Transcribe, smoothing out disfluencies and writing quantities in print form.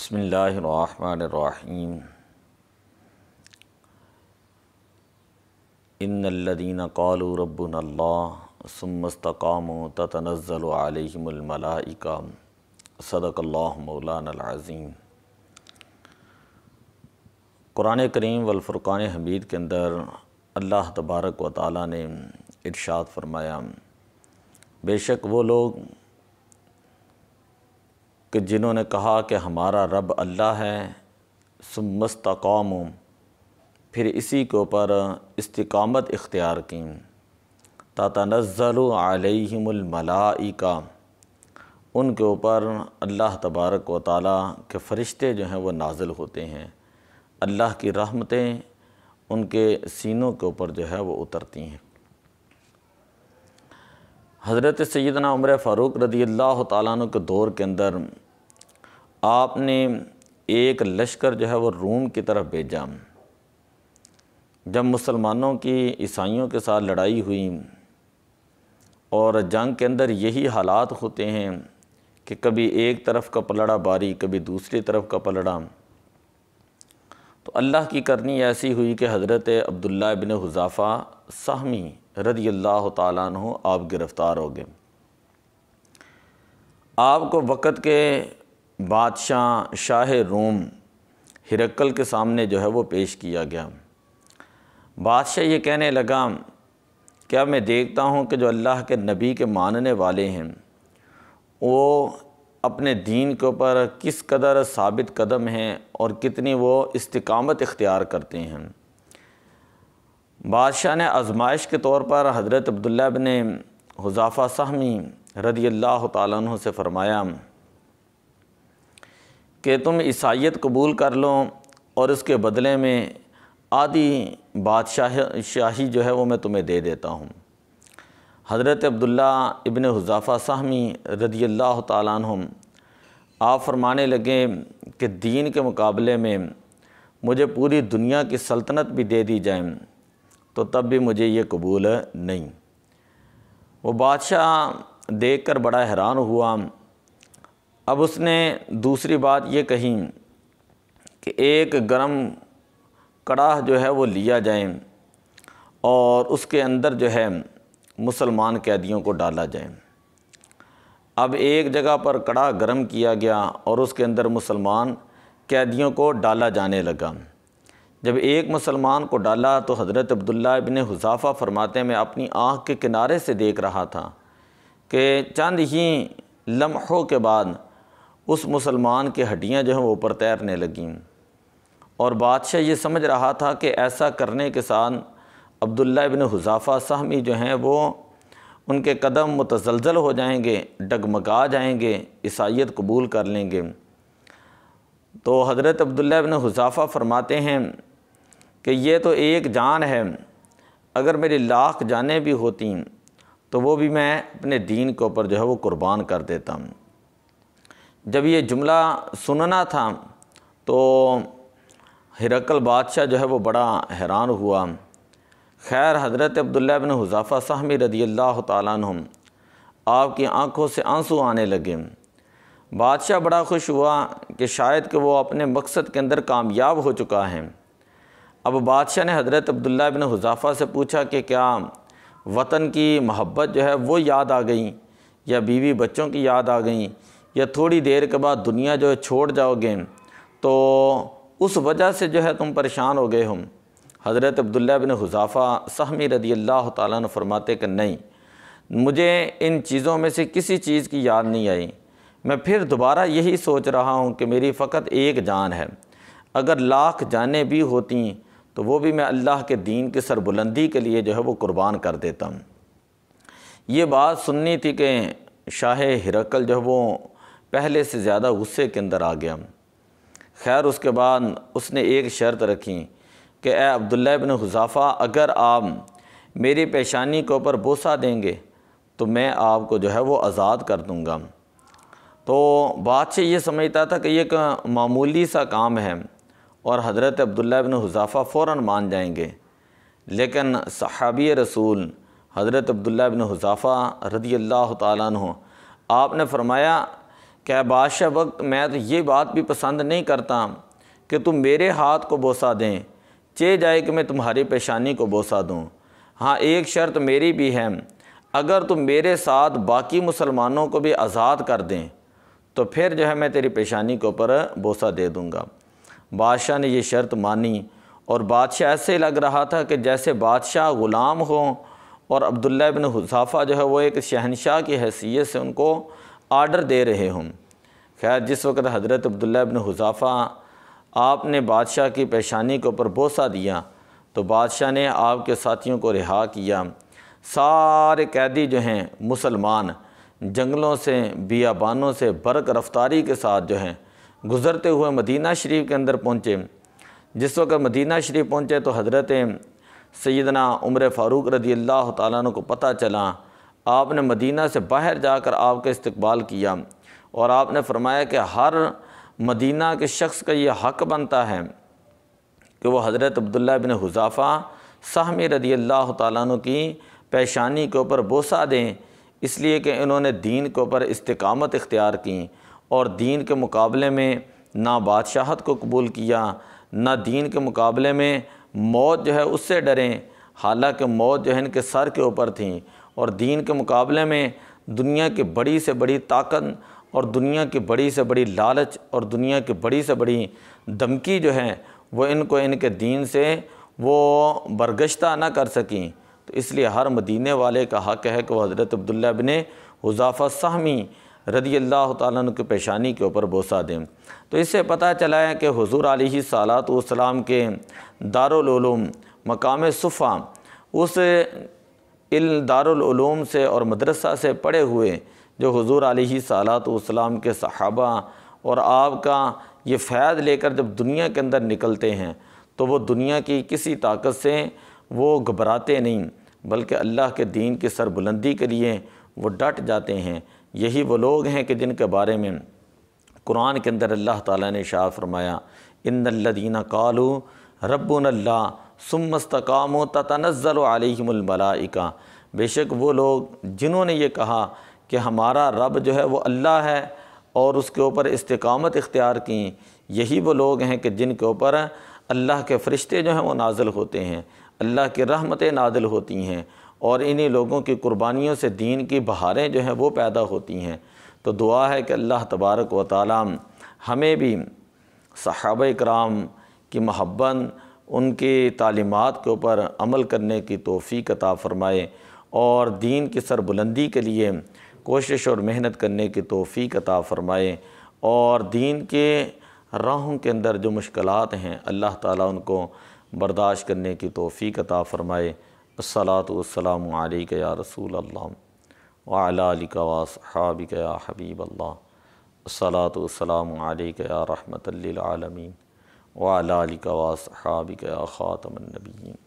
بسم اللہ الرحمن الرحیم ان الذین قالوا ربنا اللہ ثم استقاموا تتنزل علیہم الملائکہ صدق اللہ مولانا العظیم۔ قرآن کریم والفرقان حمید کے اندر اللہ تبارک و تعالیٰ نے ارشاد فرمایا، بے شک وہ لوگ کہ جنہوں نے کہا کہ ہمارا رب اللہ ہے، ثم استقاموا، پھر اسی کے اوپر استقامت اختیار کی، تتنزل علیہم الملائکہ، ان کے اوپر اللہ تبارک و تعالیٰ کے فرشتے جو ہیں وہ نازل ہوتے ہیں، اللہ کی رحمتیں ان کے سینوں کے اوپر جو ہے وہ اترتی ہیں۔ حضرت سیدنا عمر فاروق رضی اللہ تعالیٰ عنہ کے دور کے اندر آپ نے ایک لشکر جو ہے وہ روم کی طرف بھیجا۔ جب مسلمانوں کی عیسائیوں کے ساتھ لڑائی ہوئی اور جنگ کے اندر یہی حالات ہوتے ہیں کہ کبھی ایک طرف کا پلڑا باری، کبھی دوسری طرف کا پلڑا، تو اللہ کی کرنی ایسی ہوئی کہ حضرت عبداللہ بن حذافہ سہمی رضی اللہ تعالیٰ عنہ آپ گرفتار ہو گئے۔ آپ کو وقت کے بادشاہ شاہ روم ہرقل کے سامنے جو ہے وہ پیش کیا گیا۔ بادشاہ یہ کہنے لگا کہ اب میں دیکھتا ہوں کہ جو اللہ کے نبی کے ماننے والے ہیں وہ اپنے دین کے اوپر کس قدر ثابت قدم ہیں اور کتنی وہ استقامت اختیار کرتے ہیں۔ بادشاہ نے آزمائش کے طور پر حضرت عبداللہ بن حذافہ سہمی رضی اللہ تعالیٰ عنہ سے فرمایا کہ تم عیسائیت قبول کر لو اور اس کے بدلے میں آدھی شاہی جو ہے وہ میں تمہیں دے دیتا ہوں۔ حضرت عبداللہ ابن حذافہ سہمی رضی اللہ تعالیٰ عنہ آپ فرمانے لگے کہ دین کے مقابلے میں مجھے پوری دنیا کی سلطنت بھی دے دی جائے تو تب بھی مجھے یہ قبول نہیں۔ وہ بادشاہ دیکھ کر بڑا حیران ہوا۔ اب اس نے دوسری بات یہ کہی کہ ایک گرم کڑاہ جو ہے وہ لیا جائے اور اس کے اندر جو ہے مسلمان قیدیوں کو ڈالا جائے۔ اب ایک جگہ پر کڑاہ گرم کیا گیا اور اس کے اندر مسلمان قیدیوں کو ڈالا جانے لگا۔ جب ایک مسلمان کو ڈالا تو حضرت عبداللہ ابن حذافہ فرماتے میں اپنی آنکھ کے کنارے سے دیکھ رہا تھا کہ چند ہی لمحوں کے بعد اس مسلمان کی ہڈیاں جو ہیں وہ اوپر تیرنے لگیں، اور بادشاہ یہ سمجھ رہا تھا کہ ایسا کرنے کے ساتھ عبداللہ ابن حذافہ سہمی جو ہیں وہ ان کے قدم متزلزل ہو جائیں گے، ڈگمگا جائیں گے، عیسائیت قبول کر لیں گے۔ تو حضرت عبداللہ ابن حذافہ فرماتے ہیں کہ یہ تو ایک جان ہے، اگر میری لاکھ جانیں بھی ہوتی تو وہ بھی میں اپنے دین کے اوپر جو ہے وہ قربان کر دیتا ہوں۔ جب یہ جملہ سننا تھا تو ہرقل بادشاہ جو ہے وہ بڑا حیران ہوا۔ خیر حضرت عبداللہ بن حذافہ سہمی رضی اللہ تعالیٰ عنہ آپ کی آنکھوں سے آنسو آنے لگے۔ بادشاہ بڑا خوش ہوا کہ شاید کہ وہ اپنے مقصد کے اندر کامیاب ہو چکا ہے۔ اب بادشاہ نے حضرت عبداللہ بن حذافہ سے پوچھا کہ کیا وطن کی محبت جو ہے وہ یاد آ گئی، یا بیوی بچوں کی یاد آ گئیں، یا تھوڑی دیر کے بعد دنیا جو ہے چھوڑ جاؤ گے تو اس وجہ سے جو ہے تم پریشان ہو گئے ہو؟ حضرت عبداللہ بن حذافہ سہمی رضی اللہ تعالیٰ عنہ فرماتے کہ نہیں، مجھے ان چیزوں میں سے کسی چیز کی یاد نہیں آئی۔ میں پھر دوبارہ یہی سوچ رہا ہوں کہ میری فقط ایک جان ہے، اگر لاکھ جانیں بھی ہوتی تو وہ بھی میں اللہ کے دین کی سربلندی کے لیے جو ہے وہ قربان کر دیتا ہوں۔ یہ بات سننی تھی کہ شاہ ہرقل جو ہے وہ پہلے سے زیادہ غصے کے اندر آ گیا۔ خیر اس کے بعد اس نے ایک شرط رکھی کہ اے عبداللہ ابن حذافہ، اگر آپ میری پیشانی کے اوپر بوسہ دیں گے تو میں آپ کو جو ہے وہ آزاد کر دوں گا۔ تو بادشاہ یہ سمجھتا تھا کہ یہ ایک معمولی سا کام ہے اور حضرت عبداللہ ابن حذافہ فوراً مان جائیں گے، لیکن صحابی رسول حضرت عبداللہ ابن حذافہ رضی اللہ تعالیٰ عنہ آپ نے فرمایا کہ بادشاہ وقت میں تو یہ بات بھی پسند نہیں کرتا کہ تم میرے ہاتھ کو بوسہ دیں، چاہے جائے کہ میں تمہاری پیشانی کو بوسہ دوں۔ ہاں ایک شرط میری بھی ہے، اگر تم میرے ساتھ باقی مسلمانوں کو بھی آزاد کر دیں تو پھر جو ہے میں تیری پیشانی کے اوپر بوسہ دے دوں گا۔ بادشاہ نے یہ شرط مانی، اور بادشاہ ایسے لگ رہا تھا کہ جیسے بادشاہ غلام ہوں اور عبداللہ ابن حذافہ جو ہے وہ ایک شہنشاہ کی حیثیت سے ان کو آرڈر دے رہے ہوں۔ خیر جس وقت حضرت عبداللہ ابن حذافہ آپ نے بادشاہ کی پیشانی کے اوپر بوسہ دیا تو بادشاہ نے آپ کے ساتھیوں کو رہا کیا۔ سارے قیدی جو ہیں مسلمان جنگلوں سے بیابانوں سے برق رفتاری کے ساتھ جو ہیں گزرتے ہوئے مدینہ شریف کے اندر پہنچے۔ جس وقت مدینہ شریف پہنچے تو حضرت سیدنا عمر فاروق رضی اللہ تعالیٰ عنہ کو پتہ چلا۔ آپ نے مدینہ سے باہر جا کر آپ کا استقبال کیا، اور آپ نے فرمایا کہ ہر مدینہ کے شخص کا یہ حق بنتا ہے کہ وہ حضرت عبداللہ بن حذافہ سہمی رضی اللہ تعالیٰ عنہ کی پیشانی کے اوپر بوسہ دیں، اس لیے کہ انہوں نے دین کے اوپر استقامت اختیار کی اور دین کے مقابلے میں نہ بادشاہت کو قبول کیا، نہ دین کے مقابلے میں موت جو ہے اس سے ڈریں، حالانکہ موت جو ہے ان کے سر کے اوپر تھیں، اور دین کے مقابلے میں دنیا کی بڑی سے بڑی طاقت اور دنیا کی بڑی سے بڑی لالچ اور دنیا کی بڑی سے بڑی دھمکی جو ہے وہ ان کو ان کے دین سے وہ برگشتہ نہ کر سکیں۔ تو اس لیے ہر مدینے والے کا حق ہے کہ وہ حضرت عبداللہ بن حذافہ سہمی رضی اللہ تعالیٰ عنہ کی پیشانی کے اوپر بوسہ دیں۔ تو اس سے پتہ چلا ہے کہ حضور علیہ الصلاۃ والسلام کے دارالعلوم مقام صفا، اس دارالعلوم سے اور مدرسہ سے پڑھے ہوئے جو حضور علیہ الصلاۃ والسلام کے صحابہ اور آپ کا یہ فیض لے کر جب دنیا کے اندر نکلتے ہیں تو وہ دنیا کی کسی طاقت سے وہ گھبراتے نہیں، بلکہ اللہ کے دین کی سربلندی کے لیے وہ ڈٹ جاتے ہیں۔ یہی وہ لوگ ہیں کہ جن کے بارے میں قرآن کے اندر اللہ تعالیٰ نے ارشاد فرمایا، ان الذین قالوا ربنا اللہ ثم استقاموا تتنزل علیہم الملائکہ، بے شک وہ لوگ جنہوں نے یہ کہا کہ ہمارا رب جو ہے وہ اللہ ہے اور اس کے اوپر استقامت اختیار کی، یہی وہ لوگ ہیں کہ جن کے اوپر اللہ کے فرشتے جو ہیں وہ نازل ہوتے ہیں، اللہ کی رحمتیں نازل ہوتی ہیں، اور انہی لوگوں کی قربانیوں سے دین کی بہاریں جو ہیں وہ پیدا ہوتی ہیں۔ تو دعا ہے کہ اللہ تبارک و تعالیٰ ہمیں بھی صحابہ کرام کی محبت، ان کی تعلیمات کے اوپر عمل کرنے کی توفیق عطا فرمائے، اور دین کی سربلندی کے لیے کوشش اور محنت کرنے کی توفیق عطا فرمائے، اور دین کے راہوں کے اندر جو مشکلات ہیں اللہ تعالیٰ ان کو برداشت کرنے کی توفیق عطا فرمائے۔ الصلاۃ والسلام علیک یا رسول اللہ وعلی آلک واصحابک یا حبیب اللہ، الصلاۃ والسلام علیک یا رحمۃ للعالمین وعلی آلک واصحابک یا خاتم النبیین۔